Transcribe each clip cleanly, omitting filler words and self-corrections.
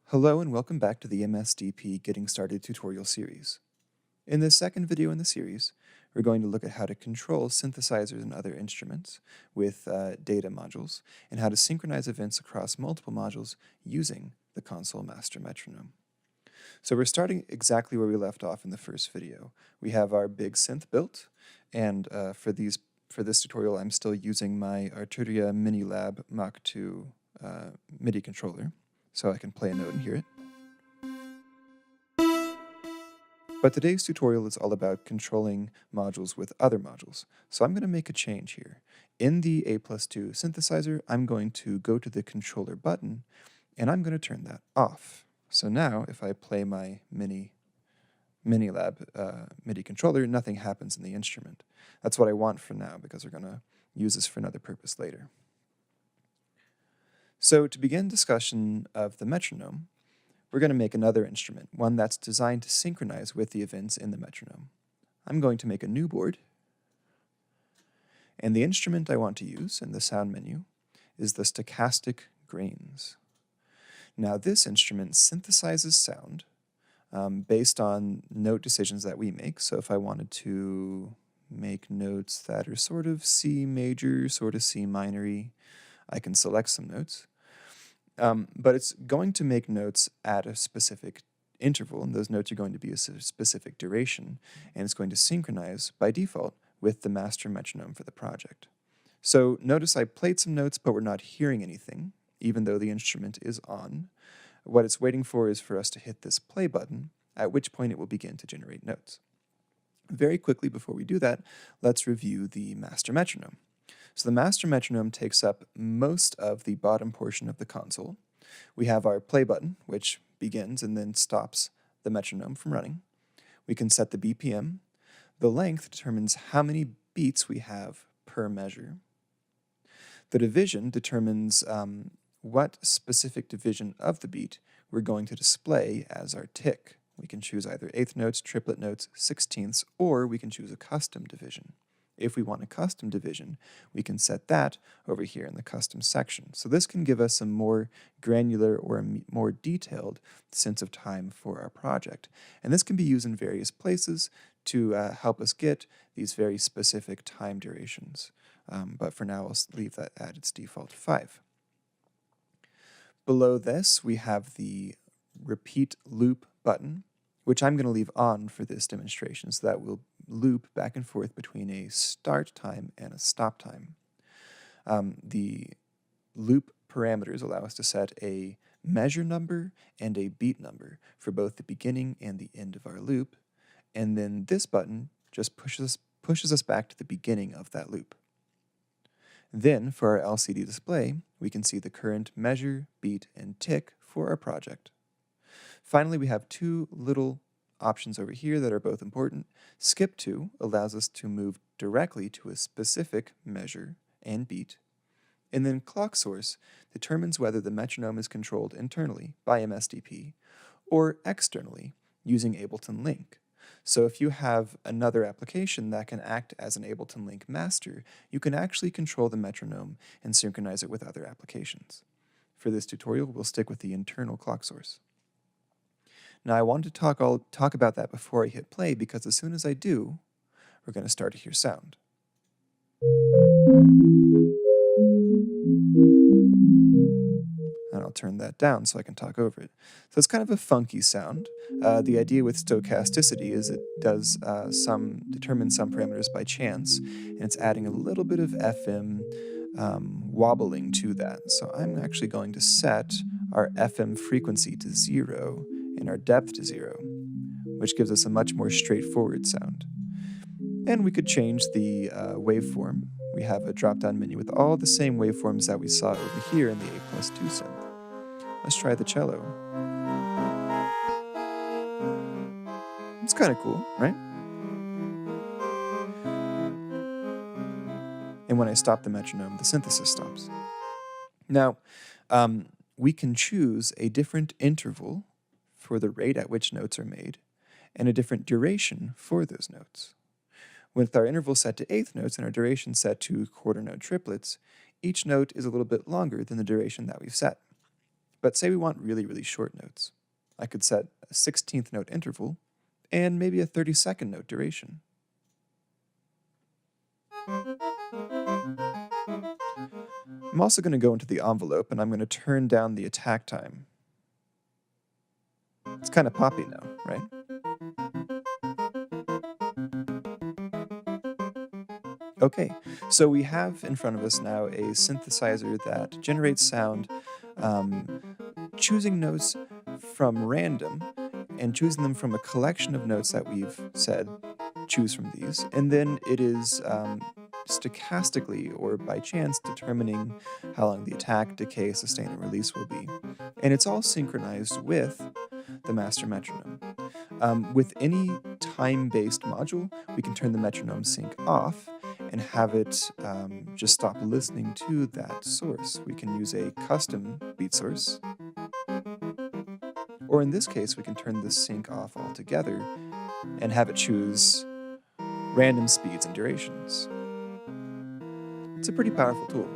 Hello and welcome back to the MSDP Getting Started tutorial series. In this second video in the series, we're going to look at how to control synthesizers and other instruments with data modules, and how to synchronize events across multiple modules using the console master metronome. So we're starting exactly where we left off in the first video. We have our big synth built, and for this tutorial I'm still using my Arturia Minilab Mach 2 MIDI controller, so I can play a note and hear it. But today's tutorial is all about controlling modules with other modules, so I'm going to make a change here. In the A+2 synthesizer, I'm going to go to the controller button, and I'm going to turn that off. So now, if I play my Minilab MIDI controller, nothing happens in the instrument. That's what I want for now, because we're going to use this for another purpose later. So to begin discussion of the metronome, we're going to make another instrument, one that's designed to synchronize with the events in the metronome. I'm going to make a new board, and the instrument I want to use in the sound menu is the stochastic grains. Now this instrument synthesizes sound based on note decisions that we make. So if I wanted to make notes that are sort of C major, sort of C minor-y, I can select some notes. But it's going to make notes at a specific interval, and those notes are going to be a specific duration, and it's going to synchronize by default with the master metronome for the project. So notice I played some notes, but we're not hearing anything, even though the instrument is on. What it's waiting for is for us to hit this play button, at which point it will begin to generate notes. Very quickly before we do that, let's review the master metronome. So the master metronome takes up most of the bottom portion of the console. We have our play button, which begins and then stops the metronome from running. We can set the BPM. The length determines how many beats we have per measure. The division determines what specific division of the beat we're going to display as our tick. We can choose either eighth notes, triplet notes, sixteenths, or we can choose a custom division. If we want a custom division, we can set that over here in the custom section. So this can give us a more granular or a more detailed sense of time for our project. And this can be used in various places to help us get these very specific time durations. But for now, I'll leave that at its default 5. Below this, we have the repeat loop button, which I'm going to leave on for this demonstration, so that will loop back and forth between a start time and a stop time. The loop parameters allow us to set a measure number and a beat number for both the beginning and the end of our loop, and then this button just pushes us back to the beginning of that loop. Then, for our LCD display, we can see the current measure, beat, and tick for our project. Finally, we have two little options over here that are both important. Skip to allows us to move directly to a specific measure and beat. And then clock source determines whether the metronome is controlled internally by MSDP or externally using Ableton Link. So if you have another application that can act as an Ableton Link master, you can actually control the metronome and synchronize it with other applications. For this tutorial, we'll stick with the internal clock source. Now I wanted to talk about that before I hit play, because as soon as I do, we're going to start to hear sound. And I'll turn that down so I can talk over it. So it's kind of a funky sound. The idea with stochasticity is it does determine some parameters by chance, and it's adding a little bit of FM wobbling to that. So I'm actually going to set our FM frequency to 0 and our depth to 0, which gives us a much more straightforward sound. And we could change the waveform. We have a drop-down menu with all the same waveforms that we saw over here in the A+2 synth. Let's try the cello. It's kind of cool, right? And when I stop the metronome, the synthesis stops. Now, we can choose a different interval for the rate at which notes are made, and a different duration for those notes. With our interval set to eighth notes and our duration set to quarter note triplets, each note is a little bit longer than the duration that we've set. But say we want really, really short notes. I could set a 16th note interval and maybe a 32nd note duration. I'm also going to go into the envelope and I'm going to turn down the attack time. It's kind of poppy now, right? Okay, so we have in front of us now a synthesizer that generates sound choosing notes from random and choosing them from a collection of notes that we've said choose from these, and then it is stochastically or by chance determining how long the attack, decay, sustain, and release will be. And it's all synchronized with the master metronome. With any time-based module, we can turn the metronome sync off and have it just stop listening to that source. We can use a custom beat source, or in this case, we can turn the sync off altogether and have it choose random speeds and durations. It's a pretty powerful tool.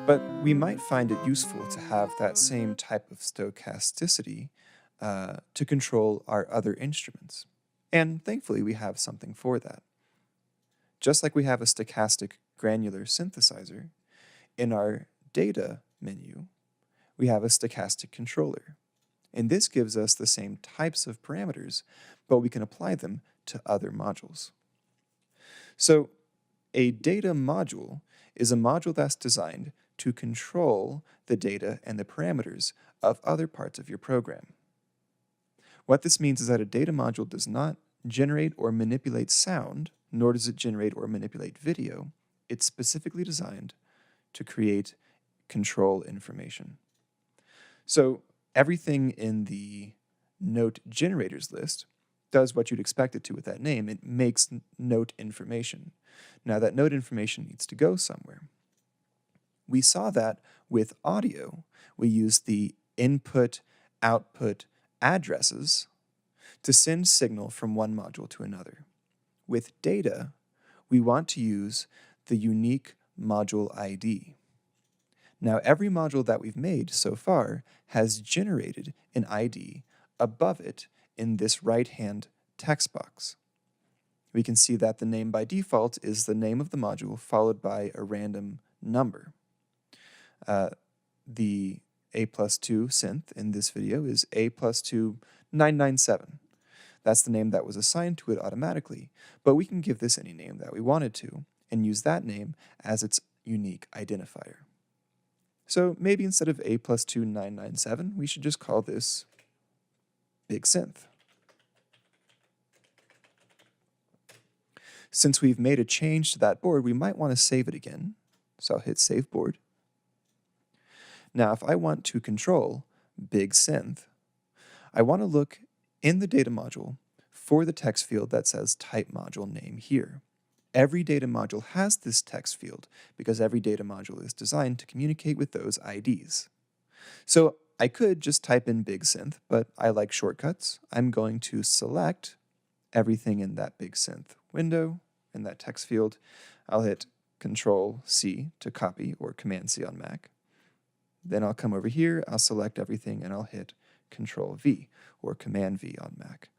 But we might find it useful to have that same type of stochasticity to control our other instruments. And thankfully, we have something for that. Just like we have a stochastic granular synthesizer, in our data menu, we have a stochastic controller. And this gives us the same types of parameters, but we can apply them to other modules. So a data module is a module that's designed to control the data and the parameters of other parts of your program. What this means is that a data module does not generate or manipulate sound, nor does it generate or manipulate video. It's specifically designed to create control information. So everything in the note generators list does what you'd expect it to with that name. It makes note information. Now that note information needs to go somewhere. We saw that with audio. We used the input-output addresses to send signal from one module to another. With data, we want to use the unique module ID. Now, every module that we've made so far has generated an ID above it in this right-hand text box. We can see that the name by default is the name of the module followed by a random number. The A+2 synth in this video is A+2 997. That's the name that was assigned to it automatically, but we can give this any name that we wanted to and use that name as its unique identifier. So maybe instead of A+2 997, we should just call this Big Synth. Since we've made a change to that board, we might want to save it again. So I'll hit Save Board. Now, if I want to control Big Synth, I want to look in the data module for the text field that says type module name here. Every data module has this text field because every data module is designed to communicate with those IDs. So I could just type in Big Synth, but I like shortcuts. I'm going to select everything in that Big Synth window, in that text field. I'll hit Control-C to copy, or Command-C on Mac. Then I'll come over here, I'll select everything, and I'll hit Control-V, or Command-V on Mac.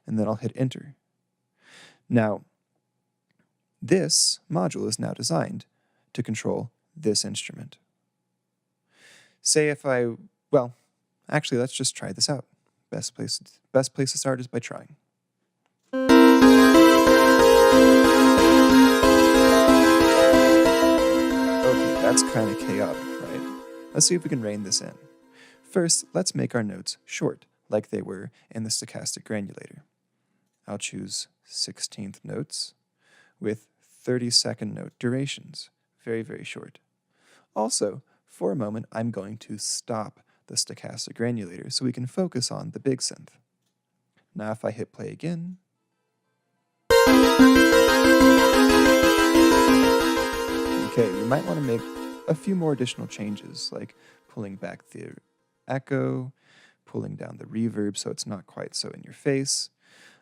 And then I'll hit Enter. Now, this module is now designed to control this instrument. Say if well, actually, let's just try this out. Best place to start is by trying. Okay, that's kind of chaotic, right? Let's see if we can rein this in. First, let's make our notes short, like they were in the stochastic granulator. I'll choose 16th notes with 30-second note durations. Very, very short. Also, for a moment, I'm going to stop the stochastic granulator so we can focus on the Big Synth. Now if I hit play again, okay, you might want to make a few more additional changes, like pulling back the echo, pulling down the reverb so it's not quite so in your face.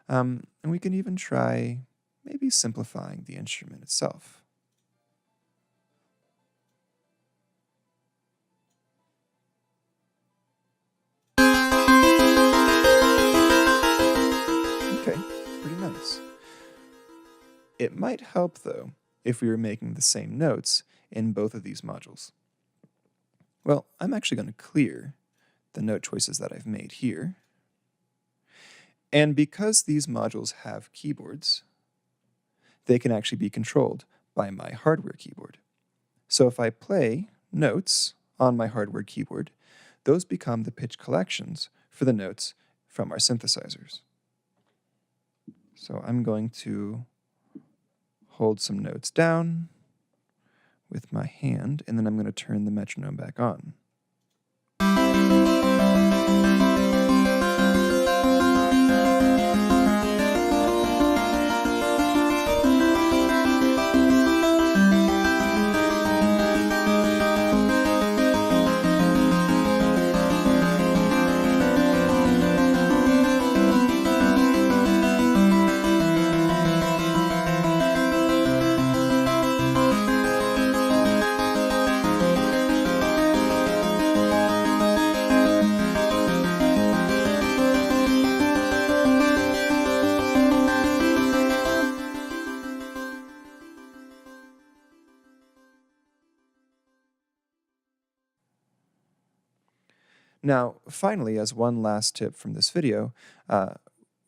And we can even try maybe simplifying the instrument itself. Okay, pretty nice. It might help, though, if we were making the same notes in both of these modules. Well, I'm actually going to clear the note choices that I've made here. And because these modules have keyboards, they can actually be controlled by my hardware keyboard. So if I play notes on my hardware keyboard, those become the pitch collections for the notes from our synthesizers. So I'm going to hold some notes down with my hand, and then I'm going to turn the metronome back on. Now, finally, as one last tip from this video,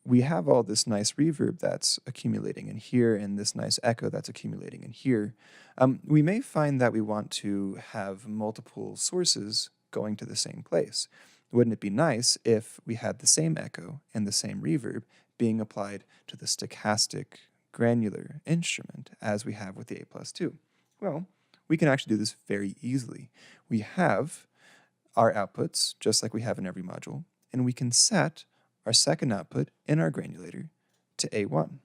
we have all this nice reverb that's accumulating in here and this nice echo that's accumulating in here. We may find that we want to have multiple sources going to the same place. Wouldn't it be nice if we had the same echo and the same reverb being applied to the stochastic granular instrument as we have with the A+2? Well, we can actually do this very easily. We have our outputs, just like we have in every module, and we can set our second output in our granulator to A1.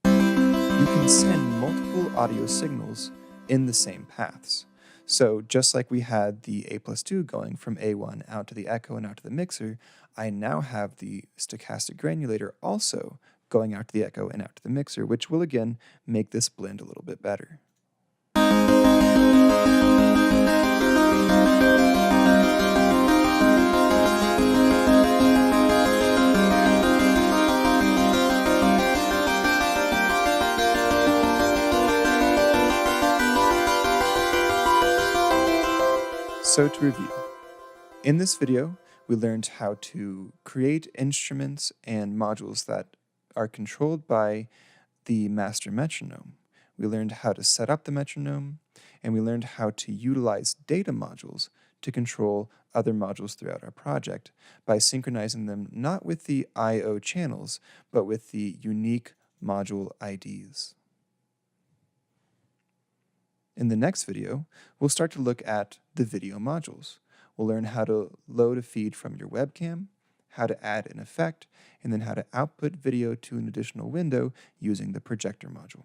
You can send multiple audio signals in the same paths. So just like we had the A+2 going from A1 out to the echo and out to the mixer, I now have the stochastic granulator also going out to the echo and out to the mixer, which will again make this blend a little bit better. So to review, in this video, we learned how to create instruments and modules that are controlled by the master metronome. We learned how to set up the metronome, and we learned how to utilize data modules to control other modules throughout our project by synchronizing them not with the I/O channels, but with the unique module IDs. In the next video, we'll start to look at the video modules. We'll learn how to load a feed from your webcam, how to add an effect, and then how to output video to an additional window using the projector module.